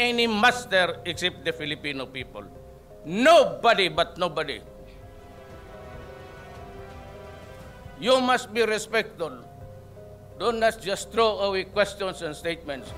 any master except the Filipino people. Nobody but nobody. You must be respectful. Do not just throw away questions and statements.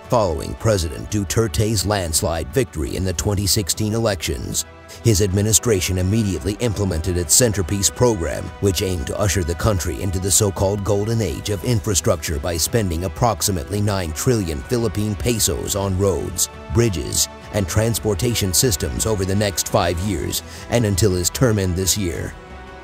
Following President Duterte's landslide victory in the 2016 elections, his administration immediately implemented its centerpiece program, which aimed to usher the country into the so-called golden age of infrastructure by spending approximately 9 trillion Philippine pesos on roads, bridges, and transportation systems over the next 5 years and until his term end this year.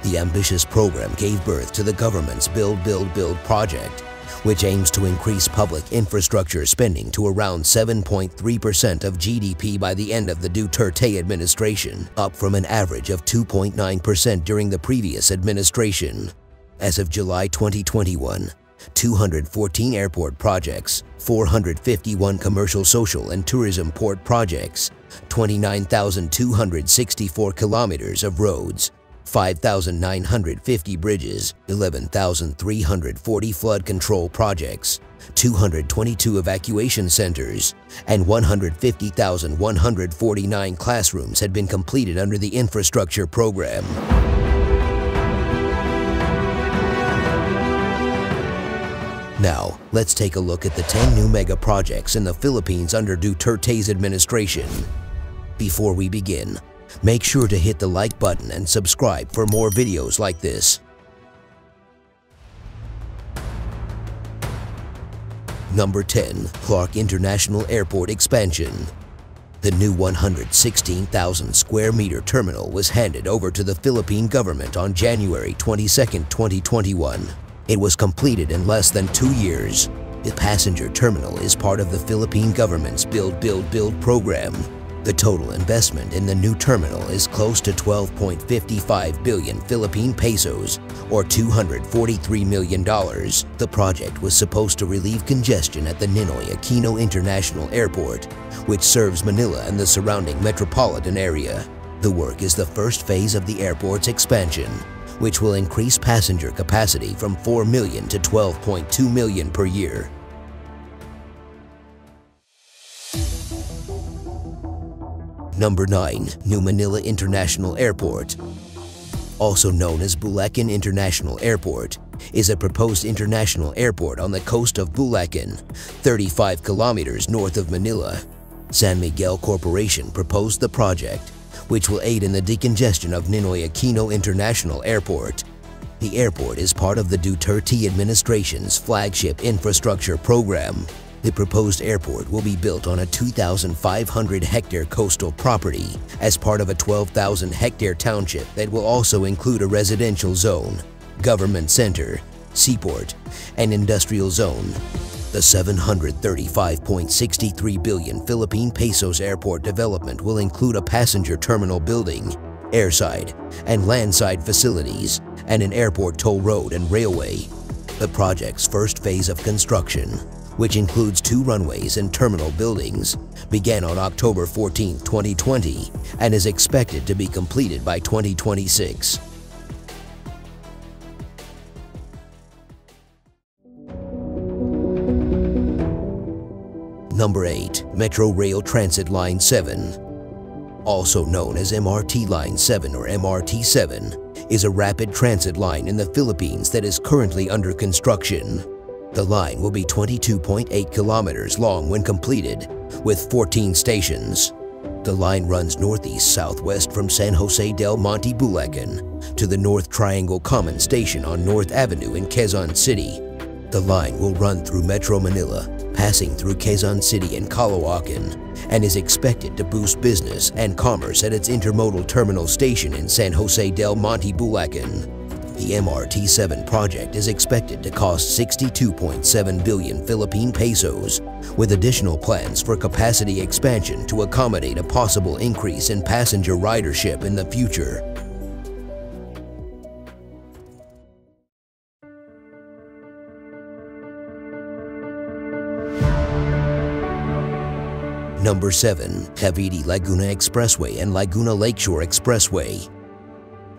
The ambitious program gave birth to the government's Build, Build, Build project, which aims to increase public infrastructure spending to around 7.3% of GDP by the end of the Duterte administration, up from an average of 2.9% during the previous administration. As of July 2021, 214 airport projects, 451 commercial, social, and tourism port projects, 29,264 kilometers of roads, 5,950 bridges, 11,340 flood control projects, 222 evacuation centers, and 150,149 classrooms had been completed under the infrastructure program. Now, let's take a look at the 10 new mega projects in the Philippines under Duterte's administration. Before we begin, make sure to hit the like button and subscribe for more videos like this. Number 10. Clark International Airport Expansion. The new 116,000 square meter terminal was handed over to the Philippine government on January 22, 2021. It was completed in less than 2 years. The passenger terminal is part of the Philippine government's Build, Build, Build program. The total investment in the new terminal is close to 12.55 billion Philippine pesos, or $243 million. The project was supposed to relieve congestion at the Ninoy Aquino International Airport, which serves Manila and the surrounding metropolitan area. The work is the first phase of the airport's expansion, which will increase passenger capacity from 4 million to 12.2 million per year. Number 9. New Manila International Airport. Also known as Bulacan International Airport, is a proposed international airport on the coast of Bulacan, 35 kilometers north of Manila. San Miguel Corporation proposed the project, which will aid in the decongestion of Ninoy Aquino International Airport. The airport is part of the Duterte administration's flagship infrastructure program. The proposed airport will be built on a 2,500-hectare coastal property as part of a 12,000-hectare township that will also include a residential zone, government center, seaport, and industrial zone. The 735.63 billion Philippine pesos airport development will include a passenger terminal building, airside and landside facilities, and an airport toll road and railway. The project's first phase of construction, which includes 2 runways and terminal buildings, began on October 14, 2020 and is expected to be completed by 2026. Number 8. Metro Rail Transit Line 7. Also known as MRT Line 7 or MRT7, is a rapid transit line in the Philippines that is currently under construction. The line will be 22.8 kilometers long when completed, with 14 stations. The line runs northeast-southwest from San Jose del Monte, Bulacan, to the North Triangle Common Station on North Avenue in Quezon City. The line will run through Metro Manila, passing through Quezon City and Caloocan, and is expected to boost business and commerce at its intermodal terminal station in San Jose del Monte, Bulacan. The MRT7 project is expected to cost 62.7 billion Philippine pesos, with additional plans for capacity expansion to accommodate a possible increase in passenger ridership in the future. Number 7. Cavite Laguna Expressway and Laguna Lakeshore Expressway.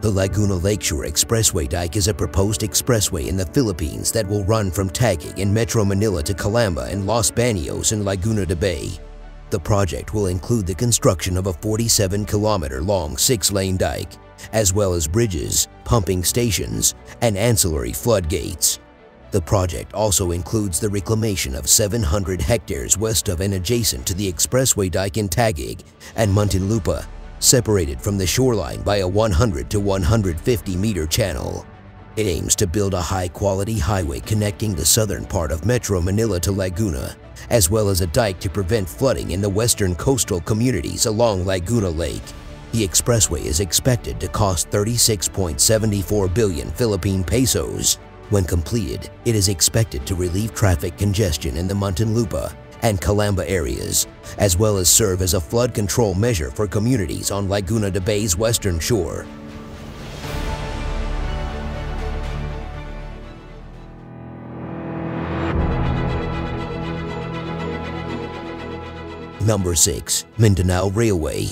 The Laguna Lakeshore Expressway dike is a proposed expressway in the Philippines that will run from Taguig in Metro Manila to Calamba and Los Baños in Laguna de Bay. The project will include the construction of a 47-kilometer-long 6-lane dike, as well as bridges, pumping stations, and ancillary floodgates. The project also includes the reclamation of 700 hectares west of and adjacent to the expressway dike in Taguig and Muntinlupa, separated from the shoreline by a 100 to 150-meter channel. It aims to build a high-quality highway connecting the southern part of Metro Manila to Laguna, as well as a dike to prevent flooding in the western coastal communities along Laguna Lake. The expressway is expected to cost 36.74 billion Philippine pesos. When completed, it is expected to relieve traffic congestion in the Muntinlupa and Calamba areas, as well as serve as a flood control measure for communities on Laguna de Bay's western shore. Number 6. Mindanao Railway.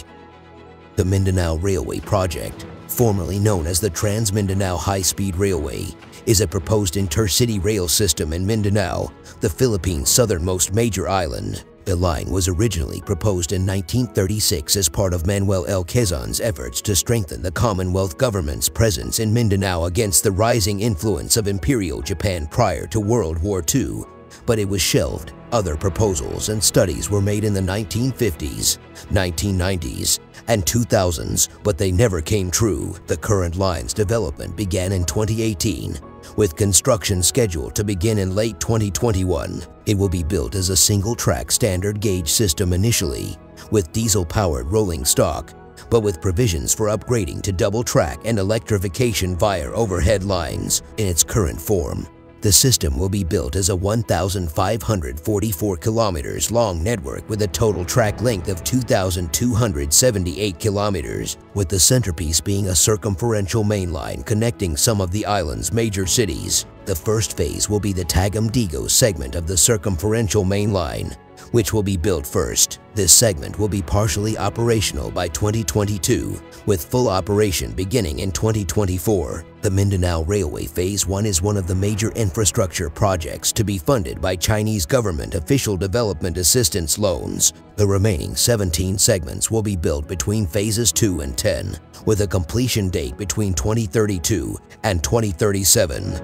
The Mindanao Railway project, formerly known as the Trans-Mindanao High-Speed Railway, is a proposed intercity rail system in Mindanao, the Philippines' southernmost major island. The line was originally proposed in 1936 as part of Manuel L. Quezon's efforts to strengthen the Commonwealth government's presence in Mindanao against the rising influence of Imperial Japan prior to World War II, but it was shelved. Other proposals and studies were made in the 1950s, 1990s, and 2000s, but they never came true. The current line's development began in 2018, with construction scheduled to begin in late 2021. It will be built as a single-track standard gauge system initially, with diesel-powered rolling stock, but with provisions for upgrading to double-track and electrification via overhead lines. In its current form, the system will be built as a 1,544 kilometers long network with a total track length of 2,278 kilometers, with the centerpiece being a circumferential main line connecting some of the island's major cities. The first phase will be the Tagum-Digos segment of the circumferential main line, which will be built first. This segment will be partially operational by 2022, with full operation beginning in 2024. The Mindanao Railway Phase 1 is one of the major infrastructure projects to be funded by Chinese government official development assistance loans. The remaining 17 segments will be built between Phases 2 and 10, with a completion date between 2032 and 2037.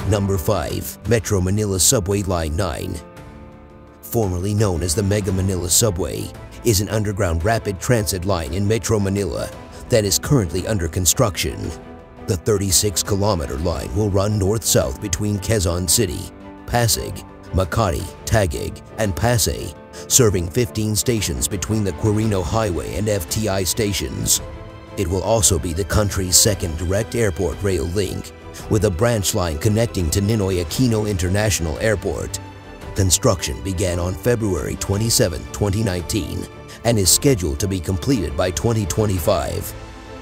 Number 5. Metro Manila Subway Line 9. Formerly known as the Mega Manila Subway, is an underground rapid transit line in Metro Manila that is currently under construction. The 36-kilometer line will run north-south between Quezon City, Pasig, Makati, Taguig, and Pasay, serving 15 stations between the Quirino Highway and FTI stations. It will also be the country's second direct airport rail link, with a branch line connecting to Ninoy Aquino International Airport. Construction began on February 27, 2019, and is scheduled to be completed by 2025.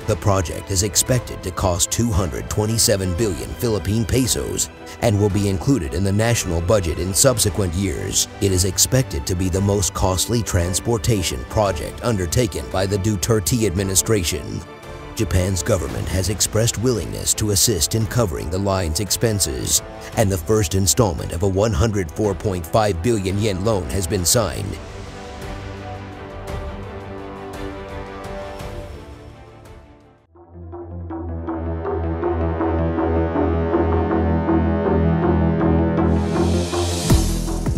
The project is expected to cost 227 billion Philippine pesos and will be included in the national budget in subsequent years. It is expected to be the most costly transportation project undertaken by the Duterte administration. Japan's government has expressed willingness to assist in covering the line's expenses, and the first installment of a 104.5 billion yen loan has been signed.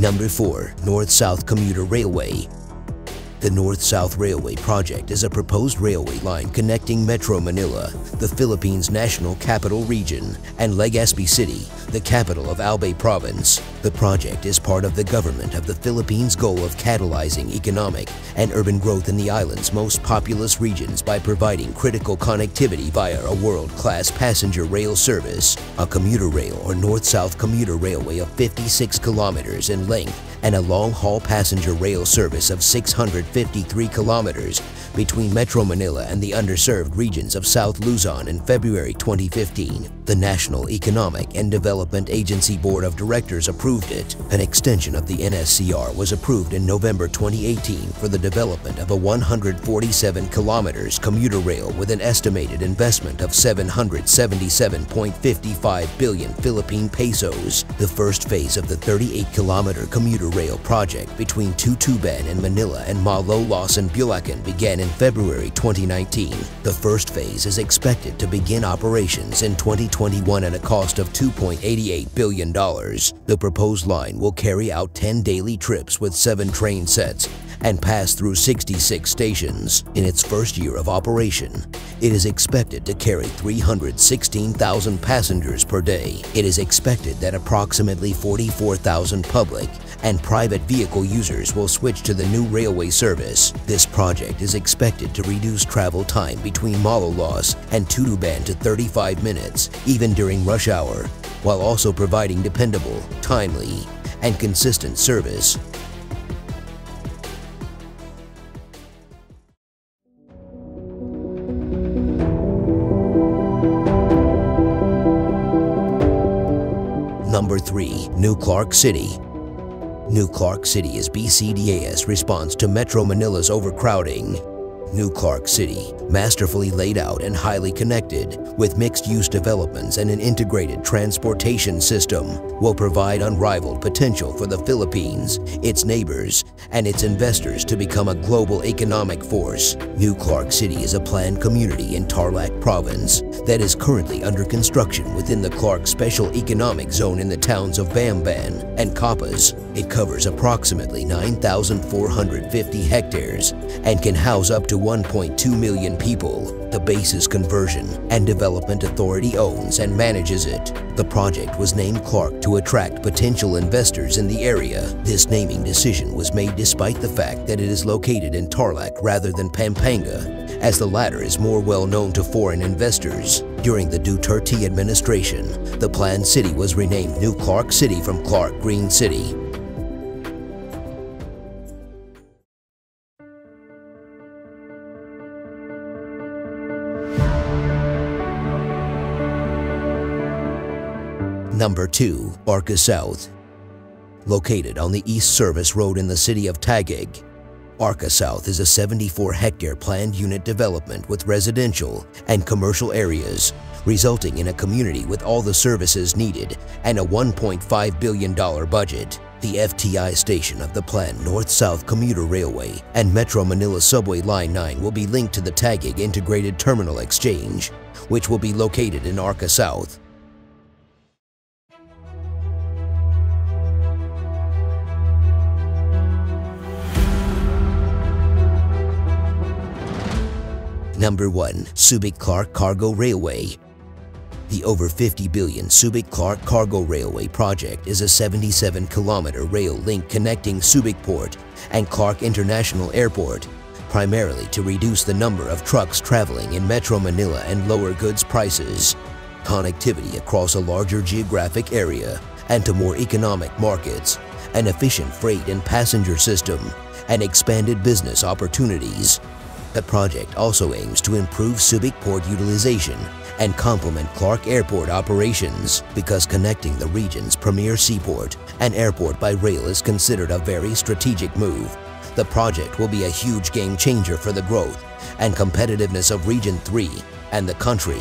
Number 4. North-South Commuter Railway. The North-South Railway project is a proposed railway line connecting Metro Manila, the Philippines' national capital region, and Legazpi City, the capital of Albay Province. The project is part of the government of the Philippines' goal of catalyzing economic and urban growth in the island's most populous regions by providing critical connectivity via a world-class passenger rail service, a commuter rail or North-South Commuter Railway of 56 kilometers in length, and a long-haul passenger rail service of 653 kilometers between Metro Manila and the underserved regions of South Luzon in February 2015. The National Economic and Development Agency Board of Directors approved it. An extension of the NSCR was approved in November 2018 for the development of a 147 kilometers commuter rail with an estimated investment of 777.55 billion Philippine pesos. The first phase of the 38-kilometer commuter rail project between Tutuban and Manila and Malolos and Bulacan began in February 2019. The first phase is expected to begin operations in 2021 at a cost of $2.88 billion. The proposed line will carry out 10 daily trips with 7 train sets and pass through 66 stations. In its first year of operation, it is expected to carry 316,000 passengers per day. It is expected that approximately 44,000 public and private vehicle users will switch to the new railway service. This project is expected to reduce travel time between Malolos and Tutuban to 35 minutes, even during rush hour, while also providing dependable, timely, and consistent service. Number 3. New Clark City. New Clark City is BCDA's response to Metro Manila's overcrowding. New Clark City, masterfully laid out and highly connected, with mixed-use developments and an integrated transportation system, will provide unrivaled potential for the Philippines, its neighbors, and its investors to become a global economic force. New Clark City is a planned community in Tarlac Province that is currently under construction within the Clark Special Economic Zone in the towns of Bamban and Capas. It covers approximately 9,450 hectares and can house up to 1.2 million people. The Bases Conversion and Development Authority owns and manages it. The project was named Clark to attract potential investors in the area. This naming decision was made despite the fact that it is located in Tarlac rather than Pampanga, as the latter is more well known to foreign investors. During the Duterte administration, the planned city was renamed New Clark City from Clark Green City. Number 2. ORCA South. Located on the East Service Road in the city of Taguig, ORCA South is a 74-hectare planned unit development with residential and commercial areas, resulting in a community with all the services needed and a $1.5 billion budget. The FTI station of the planned North-South Commuter Railway and Metro Manila Subway Line 9 will be linked to the Taguig Integrated Terminal Exchange, which will be located in ORCA South. Number 1. Subic-Clark Cargo Railway. The over 50 billion Subic-Clark Cargo Railway project is a 77-kilometer rail link connecting Subic Port and Clark International Airport, primarily to reduce the number of trucks traveling in Metro Manila and lower goods prices, connectivity across a larger geographic area and to more economic markets, an efficient freight and passenger system, and expanded business opportunities. The project also aims to improve Subic Port utilization and complement Clark Airport operations, because connecting the region's premier seaport and airport by rail is considered a very strategic move. The project will be a huge game changer for the growth and competitiveness of Region 3 and the country.